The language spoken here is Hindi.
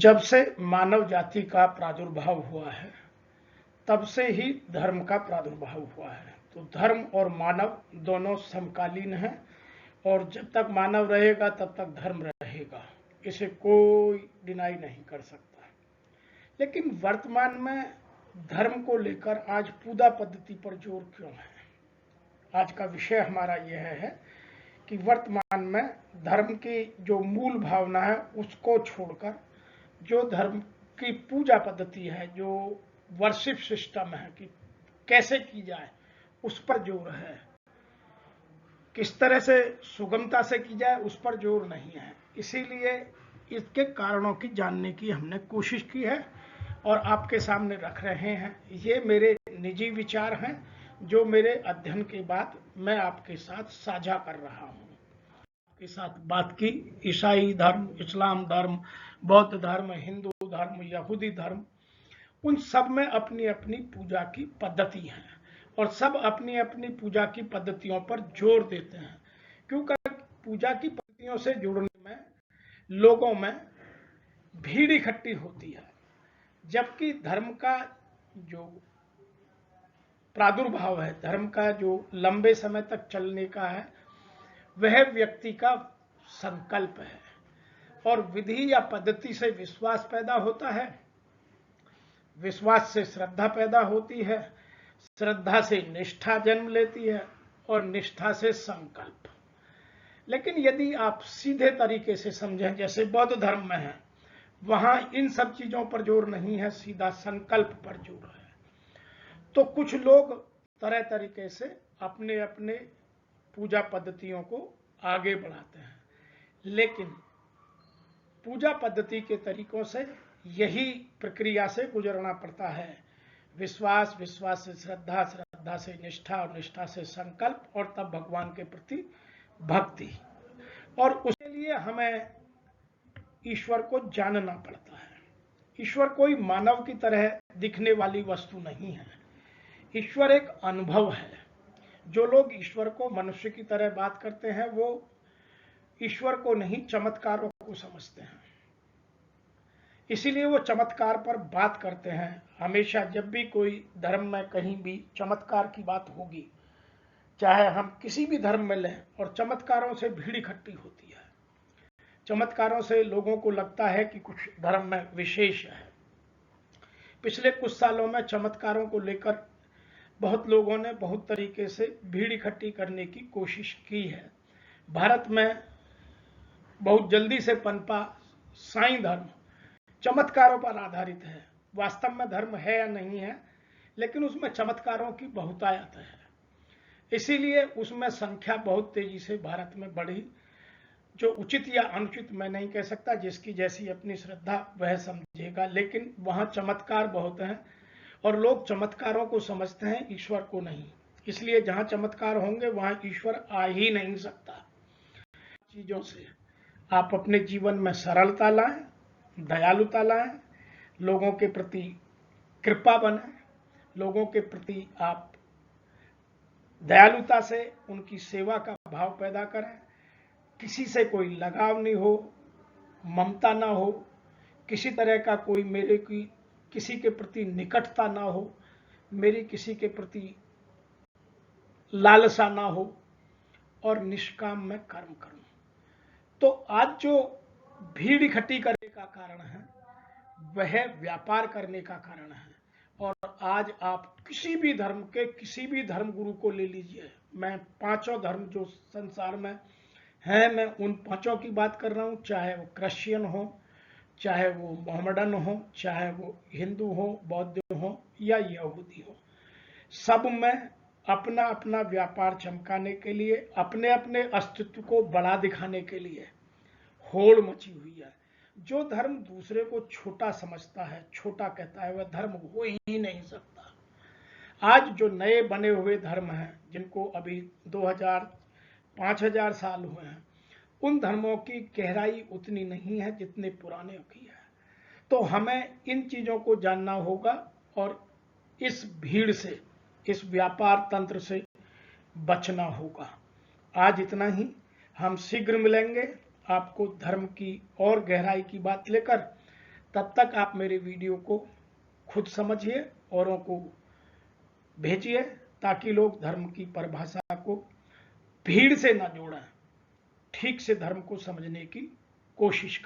जब से मानव जाति का प्रादुर्भाव हुआ है तब से ही धर्म का प्रादुर्भाव हुआ है। तो धर्म और मानव दोनों समकालीन हैं और जब तक मानव रहेगा तब तक धर्म रहेगा, इसे कोई डिनाई नहीं कर सकता। लेकिन वर्तमान में धर्म को लेकर आज पूजा पद्धति पर जोर क्यों है? आज का विषय हमारा यह है कि वर्तमान में धर्म की जो मूल भावना है उसको छोड़कर जो धर्म की पूजा पद्धति है, जो वर्शिप सिस्टम है कि कैसे की जाए, उस पर जोर है। किस तरह से सुगमता से की जाए उस पर जोर नहीं है। इसीलिए इसके कारणों की जानने की हमने कोशिश की है और आपके सामने रख रहे हैं। ये मेरे निजी विचार हैं जो मेरे अध्ययन के बाद मैं आपके साथ साझा कर रहा हूँ। आपके साथ बात की ईसाई धर्म, इस्लाम धर्म, बौद्ध धर्म, हिंदू धर्म, यहूदी धर्म, उन सब में अपनी अपनी पूजा की पद्धति है और सब अपनी अपनी पूजा की पद्धतियों पर जोर देते हैं, क्योंकि पूजा की पद्धतियों से जुड़ने में लोगों में भीड़ इकट्ठी होती है, जबकि धर्म का जो प्रादुर्भाव है, धर्म का जो लंबे समय तक चलने का है, वह व्यक्ति का संकल्प है और विधि या पद्धति से विश्वास पैदा होता है, विश्वास से श्रद्धा पैदा होती है, श्रद्धा से निष्ठा जन्म लेती है और निष्ठा से संकल्प। लेकिन यदि आप सीधे तरीके से समझें, जैसे बौद्ध धर्म में है, वहां इन सब चीजों पर जोर नहीं है, सीधा संकल्प पर जोर है। तो कुछ लोग तरह तरीके से अपने अपने पूजा पद्धतियों को आगे बढ़ाते हैं, लेकिन पूजा पद्धति के तरीकों से यही प्रक्रिया से गुजरना पड़ता है। विश्वास, विश्वास से श्रद्धा, श्रद्धा से निष्ठा और निष्ठा से संकल्प और तब भगवान के प्रति भक्ति। और उसके लिए हमें ईश्वर को जानना पड़ता है। ईश्वर कोई मानव की तरह दिखने वाली वस्तु नहीं है। ईश्वर एक अनुभव है। जो लोग ईश्वर को मनुष्य की तरह बात करते हैं वो ईश्वर को नहीं, चमत्कारों को समझते हैं। इसीलिए वो चमत्कार पर बात करते हैं। हमेशा जब भी कोई धर्म में कहीं भी चमत्कार की बात होगी, चाहे हम किसी भी धर्म में लें, और चमत्कारों से भीड़ इकट्ठी होती है। चमत्कारों से लोगों को लगता है कि कुछ धर्म में विशेष है। पिछले कुछ सालों में चमत्कारों को लेकर बहुत लोगों ने बहुत तरीके से भीड़ इकट्ठी करने की कोशिश की है। भारत में बहुत जल्दी से पनपा साईं धर्म चमत्कारों पर आधारित है। वास्तव में धर्म है या नहीं है, लेकिन उसमें चमत्कारों की बहुतायत है। इसीलिए उसमें संख्या बहुत तेजी से भारत में बढ़ी। जो उचित या अनुचित मैं नहीं कह सकता, जिसकी जैसी अपनी श्रद्धा वह समझेगा, लेकिन वहां चमत्कार बहुत हैं और लोग चमत्कारों को समझते हैं, ईश्वर को नहीं। इसलिए जहां चमत्कार होंगे वहां ईश्वर आ ही नहीं सकता। चीजों से आप अपने जीवन में सरलता लाएं, दयालुता लाएं, लोगों के प्रति कृपा बने, लोगों के प्रति आप दयालुता से उनकी सेवा का भाव पैदा करें। किसी से कोई लगाव नहीं हो, ममता ना हो, किसी तरह का कोई मेरे की किसी के प्रति निकटता ना हो, मेरी किसी के प्रति लालसा ना हो, और निष्काम में कर्म करूं। तो आज जो भीड़ इकट्ठी करने का कारण है वह व्यापार करने का कारण है। और आज आप किसी भी धर्म के किसी भी धर्म गुरु को ले लीजिए, मैं पांचों धर्म जो संसार में हैं, मैं उन पांचों की बात कर रहा हूं, चाहे वो क्रिश्चियन हो, चाहे वो मोहम्मडन हो, चाहे वो हिंदू हो, बौद्ध हो या यहूदी हो, सब में अपना अपना व्यापार चमकाने के लिए, अपने अपने अस्तित्व को बड़ा दिखाने के लिए होड़ मची हुई है। जो धर्म दूसरे को छोटा समझता है, छोटा कहता है, वह धर्म हो ही नहीं सकता। आज जो नए बने हुए धर्म हैं, जिनको अभी 2000-5000 साल हुए हैं, उन धर्मों की गहराई उतनी नहीं है जितने पुराने की है। तो हमें इन चीजों को जानना होगा और इस भीड़ से, इस व्यापार तंत्र से बचना होगा। आज इतना ही। हम शीघ्र मिलेंगे आपको धर्म की और गहराई की बात लेकर। तब तक आप मेरे वीडियो को खुद समझिए, औरों को भेजिए, ताकि लोग धर्म की परिभाषा को भीड़ से न जोड़ें, ठीक से धर्म को समझने की कोशिश करें।